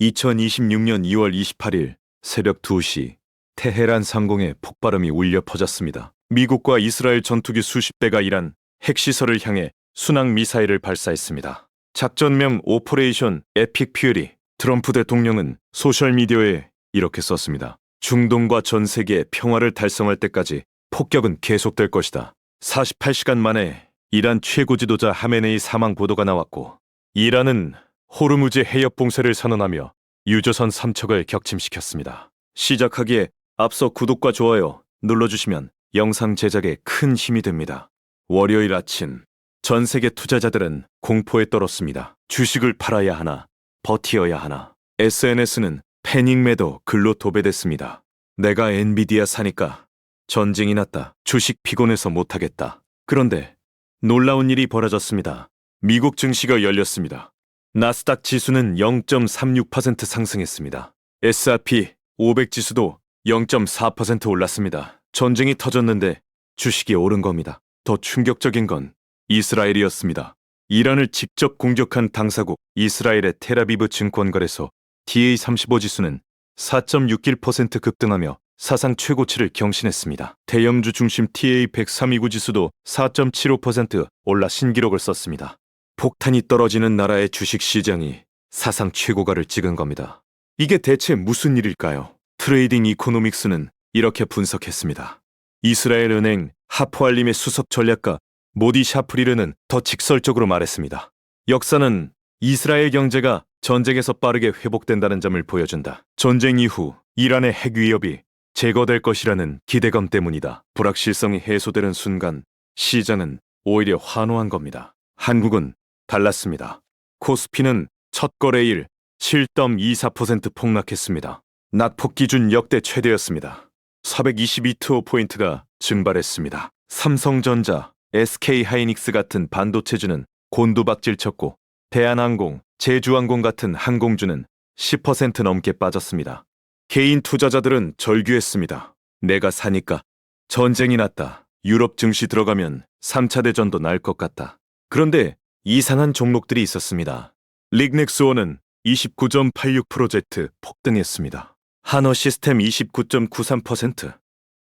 2026년 2월 28일 새벽 2시 테헤란 상공에 폭발음이 울려 퍼졌습니다. 미국과 이스라엘 전투기 수십 대가 이란 핵시설을 향해 순항 미사일을 발사했습니다. 작전명 오퍼레이션 에픽 퓨리. 트럼프 대통령은 소셜미디어에 이렇게 썼습니다. 중동과 전 세계의 평화를 달성할 때까지 폭격은 계속될 것이다. 48시간 만에 이란 최고 지도자 하메네이 사망 보도가 나왔고, 이란은 호르무즈 해협 봉쇄를 선언하며 유조선 3척을 격침시켰습니다. 시작하기에 앞서 구독과 좋아요 눌러주시면 영상 제작에 큰 힘이 됩니다. 월요일 아침, 전 세계 투자자들은 공포에 떨었습니다. 주식을 팔아야 하나, 버티어야 하나. SNS는 패닉 매도 글로 도배됐습니다. 내가 엔비디아 사니까 전쟁이 났다. 주식 피곤해서 못하겠다. 그런데 놀라운 일이 벌어졌습니다. 미국 증시가 열렸습니다. 나스닥 지수는 0.36% 상승했습니다. S&P 500 지수도 0.4% 올랐습니다. 전쟁이 터졌는데 주식이 오른 겁니다. 더 충격적인 건 이스라엘이었습니다. 이란을 직접 공격한 당사국 이스라엘의 텔아비브 증권거래소 DA35 지수는 4.61% 급등하며 사상 최고치를 경신했습니다. 대형주 중심 TA132구 지수도 4.75% 올라 신기록을 썼습니다. 폭탄이 떨어지는 나라의 주식시장이 사상 최고가를 찍은 겁니다. 이게 대체 무슨 일일까요? 트레이딩 이코노믹스는 이렇게 분석했습니다. 이스라엘 은행 하포알림의 수석 전략가 모디 샤프리르는 더 직설적으로 말했습니다. 역사는 이스라엘 경제가 전쟁에서 빠르게 회복된다는 점을 보여준다. 전쟁 이후 이란의 핵 위협이 제거될 것이라는 기대감 때문이다. 불확실성이 해소되는 순간 시장은 오히려 환호한 겁니다. 한국은 달랐습니다. 코스피는 첫 거래일 7.24% 폭락했습니다. 낙폭 기준 역대 최대였습니다. 422포인트가 증발했습니다. 삼성전자, SK하이닉스 같은 반도체주는 곤두박질 쳤고, 대한항공, 제주항공 같은 항공주는 10% 넘게 빠졌습니다. 개인 투자자들은 절규했습니다. 내가 사니까 전쟁이 났다. 유럽 증시 들어가면 3차 대전도 날 것 같다. 그런데 이상한 종목들이 있었습니다. 릭넥스원은 29.86% 폭등했습니다. 한화시스템 29.93%,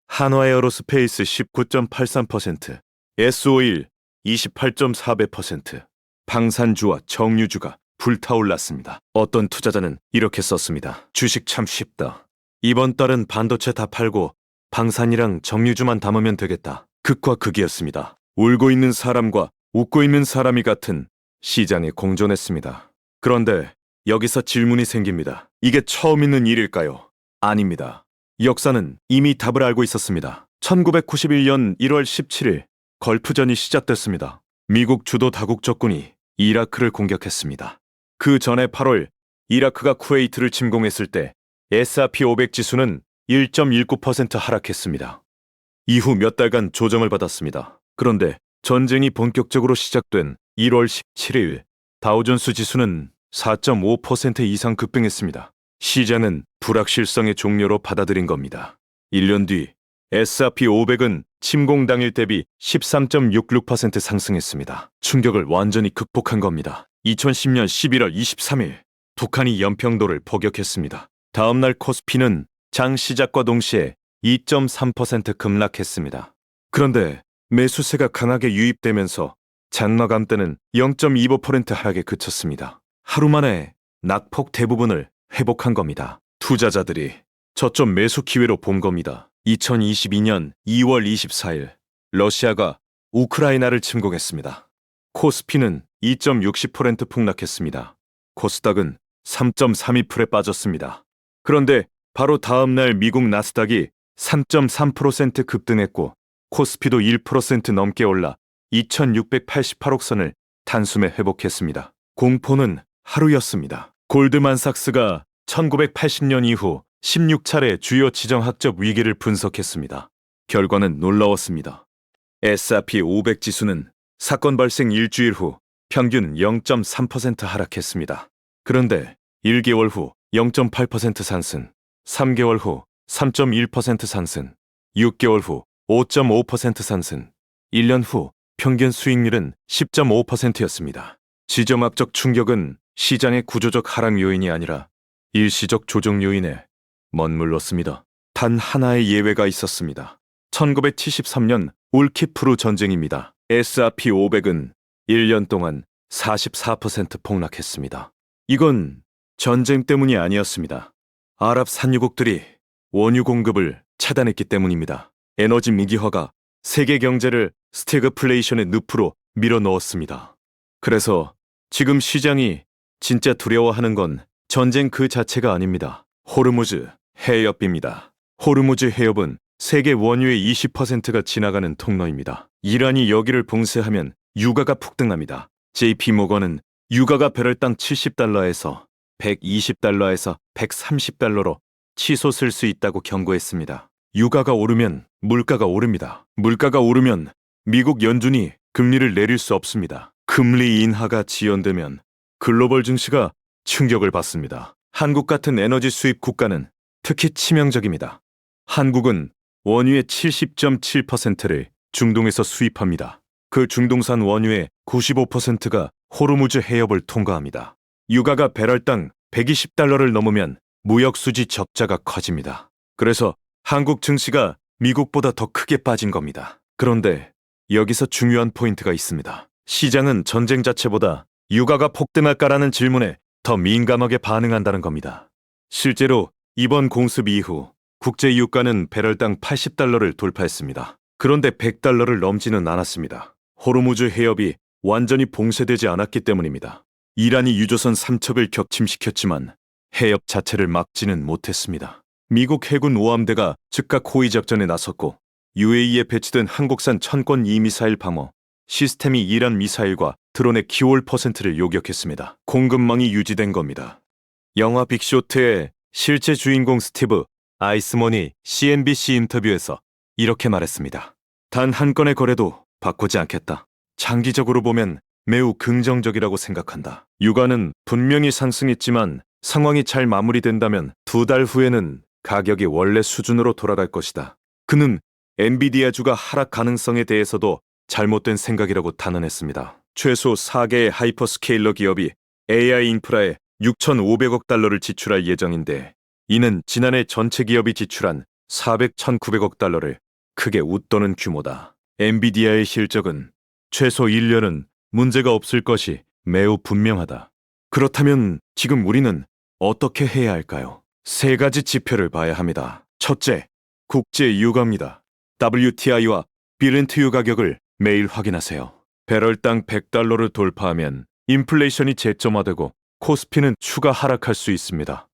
한화에어로스페이스 19.83%, S51 28.4%, 방산주와 정유주가 불타올랐습니다. 어떤 투자자는 이렇게 썼습니다. 주식 참 쉽다. 이번 달은 반도체 다 팔고 방산이랑 정유주만 담으면 되겠다. 극과 극이었습니다. 울고 있는 사람과 웃고 있는 사람이 같은 시장에 공존했습니다. 그런데 여기서 질문이 생깁니다. 이게 처음 있는 일일까요? 아닙니다. 역사는 이미 답을 알고 있었습니다. 1991년 1월 17일 걸프전이 시작됐습니다. 미국 주도 다국 적군이 이라크를 공격했습니다. 그 전에 8월 이라크가 쿠웨이트를 침공했을 때 S&P 500 지수는 1.19% 하락했습니다. 이후 몇 달간 조정을 받았습니다. 그런데 전쟁이 본격적으로 시작된 1월 17일 다우존스 지수는 4.5% 이상 급등했습니다. 시장은 불확실성의 종료로 받아들인 겁니다. 1년 뒤 S&P 500은 침공 당일 대비 13.66% 상승했습니다. 충격을 완전히 극복한 겁니다. 2010년 11월 23일 북한이 연평도를 포격했습니다. 다음날 코스피는 장 시작과 동시에 2.3% 급락했습니다. 그런데 매수세가 강하게 유입되면서 장마감 때는 0.25% 하락에 그쳤습니다. 하루 만에 낙폭 대부분을 회복한 겁니다. 투자자들이 저점 매수 기회로 본 겁니다. 2022년 2월 24일 러시아가 우크라이나를 침공했습니다. 코스피는 2.60% 폭락했습니다. 코스닥은 3.32%에 빠졌습니다. 그런데 바로 다음 날 미국 나스닥이 3.3% 급등했고 코스피도 1% 넘게 올라 2688억 선을 단숨에 회복했습니다. 공포는 하루였습니다. 골드만삭스가 1980년 이후 16차례 주요 지정학적 위기를 분석했습니다. 결과는 놀라웠습니다. S&P 500 지수는 사건 발생 일주일 후 평균 0.3% 하락했습니다. 그런데 1개월 후 0.8% 상승, 3개월 후 3.1% 상승, 6개월 후 5.5% 상승, 1년 후 평균 수익률은 10.5%였습니다. 지정학적 충격은 시장의 구조적 하락 요인이 아니라 일시적 조정 요인에 멋물렀습니다. 단 하나의 예외가 있었습니다. 1973년 올키프루 전쟁입니다. S&P 500은 1년 동안 44% 폭락했습니다. 이건 전쟁 때문이 아니었습니다. 아랍 산유국들이 원유 공급을 차단했기 때문입니다. 에너지 무기화가 세계 경제를 스태그플레이션의 늪으로 밀어넣었습니다. 그래서 지금 시장이 진짜 두려워하는 건 전쟁 그 자체가 아닙니다. 호르무즈 해협입니다. 호르무즈 해협은 세계 원유의 20%가 지나가는 통로입니다. 이란이 여기를 봉쇄하면 유가가 폭등합니다. JP모건은 유가가 배럴당 70달러에서 120달러에서 130달러로 치솟을 수 있다고 경고했습니다. 유가가 오르면 물가가 오릅니다. 물가가 오르면 미국 연준이 금리를 내릴 수 없습니다. 금리 인하가 지연되면 글로벌 증시가 충격을 받습니다. 한국 같은 에너지 수입 국가는 특히 치명적입니다. 한국은 원유의 70.7%를 중동에서 수입합니다. 그 중동산 원유의 95%가 호르무즈 해협을 통과합니다. 유가가 배럴당 120달러를 넘으면 무역수지 적자가 커집니다. 그래서 한국 증시가 미국보다 더 크게 빠진 겁니다. 그런데 여기서 중요한 포인트가 있습니다. 시장은 전쟁 자체보다 유가가 폭등할까라는 질문에 더 민감하게 반응한다는 겁니다. 실제로 이번 공습 이후 국제 유가는 배럴당 80달러를 돌파했습니다. 그런데 100달러를 넘지는 않았습니다. 호르무즈 해협이 완전히 봉쇄되지 않았기 때문입니다. 이란이 유조선 3척을 격침시켰지만 해협 자체를 막지는 못했습니다. 미국 해군 오함대가 즉각 호위 작전에 나섰고 UAE에 배치된 한국산 천권 2미사일 방어 시스템이 이란 미사일과 드론의 기올 퍼센트를 요격했습니다. 공급망이 유지된 겁니다. 영화 빅쇼트의 실제 주인공 스티브 아이스먼이 CNBC 인터뷰에서 이렇게 말했습니다. 단 한 건의 거래도 바꾸지 않겠다. 장기적으로 보면 매우 긍정적이라고 생각한다. 유가는 분명히 상승했지만 상황이 잘 마무리된다면 2달 후에는 가격이 원래 수준으로 돌아갈 것이다. 그는 엔비디아주가 하락 가능성에 대해서도 잘못된 생각이라고 단언했습니다. 최소 4개의 하이퍼스케일러 기업이 AI 인프라에 6,500억 달러를 지출할 예정인데 이는 지난해 전체 기업이 지출한 1,900억 달러를 크게 웃도는 규모다. 엔비디아의 실적은 최소 1년은 문제가 없을 것이 매우 분명하다. 그렇다면 지금 우리는 어떻게 해야 할까요? 3가지 지표를 봐야 합니다. 첫째, 국제 유가입니다. WTI와 브렌트 가격을 매일 확인하세요. 배럴당 100달러를 돌파하면 인플레이션이 재점화되고 코스피는 추가 하락할 수 있습니다.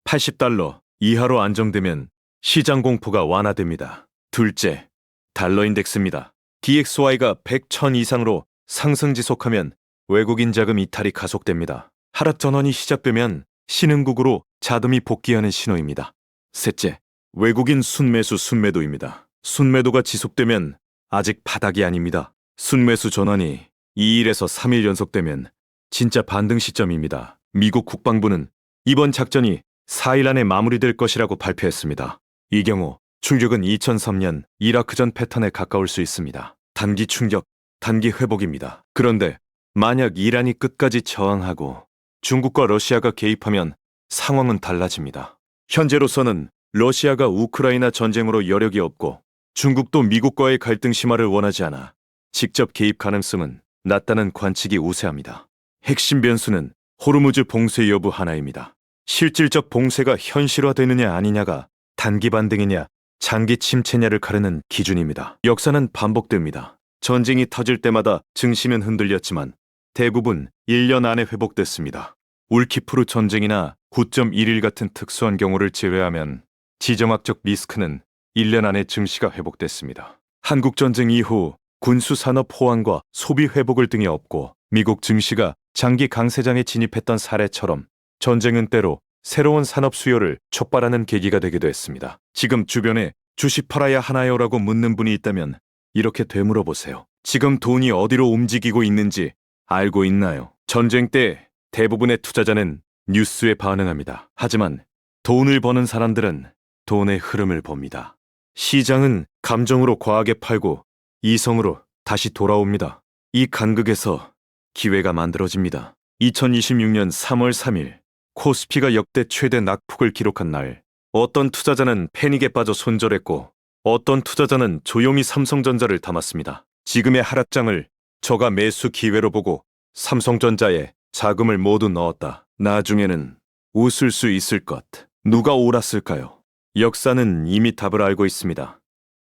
80달러 이하로 안정되면 시장 공포가 완화됩니다. 둘째, 달러 인덱스입니다. DXY가 100, 1000 이상으로 상승 지속하면 외국인 자금 이탈이 가속됩니다. 하락 전환이 시작되면 신흥국으로 자금이 복귀하는 신호입니다. 셋째, 외국인 순매수 순매도입니다. 순매도가 지속되면 아직 바닥이 아닙니다. 순매수 전환이 2일에서 3일 연속되면 진짜 반등 시점입니다. 미국 국방부는 이번 작전이 4일 안에 마무리될 것이라고 발표했습니다. 이 경우 충격은 2003년 이라크전 패턴에 가까울 수 있습니다. 단기 충격, 단기 회복입니다. 그런데 만약 이란이 끝까지 저항하고 중국과 러시아가 개입하면 상황은 달라집니다. 현재로서는 러시아가 우크라이나 전쟁으로 여력이 없고 중국도 미국과의 갈등 심화를 원하지 않아 직접 개입 가능성은 낮다는 관측이 우세합니다. 핵심 변수는 호르무즈 봉쇄 여부 하나입니다. 실질적 봉쇄가 현실화되느냐 아니냐가 단기 반등이냐 장기 침체냐를 가르는 기준입니다. 역사는 반복됩니다. 전쟁이 터질 때마다 증시는 흔들렸지만 대부분 1년 안에 회복됐습니다. 올키프루 전쟁이나 9.11 같은 특수한 경우를 제외하면 지정학적 리스크는 1년 안에 증시가 회복됐습니다. 한국전쟁 이후 군수산업 호황과 소비 회복을 등에 업고 미국 증시가 장기 강세장에 진입했던 사례처럼 전쟁은 때로 새로운 산업 수요를 촉발하는 계기가 되기도 했습니다. 지금 주변에 주식 팔아야 하나요라고 묻는 분이 있다면 이렇게 되물어보세요. 지금 돈이 어디로 움직이고 있는지 알고 있나요? 전쟁 때 대부분의 투자자는 뉴스에 반응합니다. 하지만 돈을 버는 사람들은 돈의 흐름을 봅니다. 시장은 감정으로 과하게 팔고 이성으로 다시 돌아옵니다. 이 간극에서 기회가 만들어집니다. 2026년 3월 3일 코스피가 역대 최대 낙폭을 기록한 날, 어떤 투자자는 패닉에 빠져 손절했고 어떤 투자자는 조용히 삼성전자를 담았습니다. 지금의 하락장을 저가 매수 기회로 보고 삼성전자에 자금을 모두 넣었다. 나중에는 웃을 수 있을 것. 누가 옳았을까요? 역사는 이미 답을 알고 있습니다.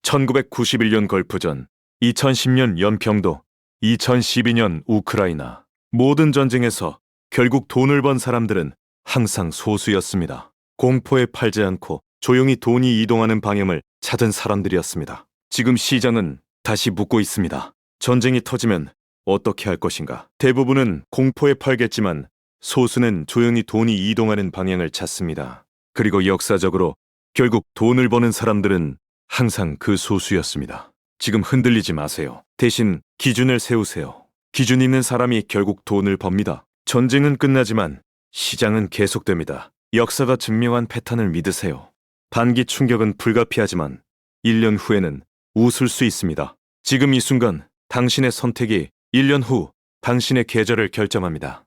1991년 걸프전, 2010년 연평도, 2012년 우크라이나. 모든 전쟁에서 결국 돈을 번 사람들은 항상 소수였습니다. 공포에 팔지 않고 조용히 돈이 이동하는 방향을 찾은 사람들이었습니다. 지금 시장은 다시 묻고 있습니다. 전쟁이 터지면 어떻게 할 것인가? 대부분은 공포에 팔겠지만 소수는 조용히 돈이 이동하는 방향을 찾습니다. 그리고 역사적으로 결국 돈을 버는 사람들은 항상 그 소수였습니다. 지금 흔들리지 마세요. 대신 기준을 세우세요. 기준 있는 사람이 결국 돈을 법니다. 전쟁은 끝나지만 시장은 계속됩니다. 역사가 증명한 패턴을 믿으세요. 단기 충격은 불가피하지만 1년 후에는 웃을 수 있습니다. 지금 이 순간 당신의 선택이 1년 후 당신의 계절을 결정합니다.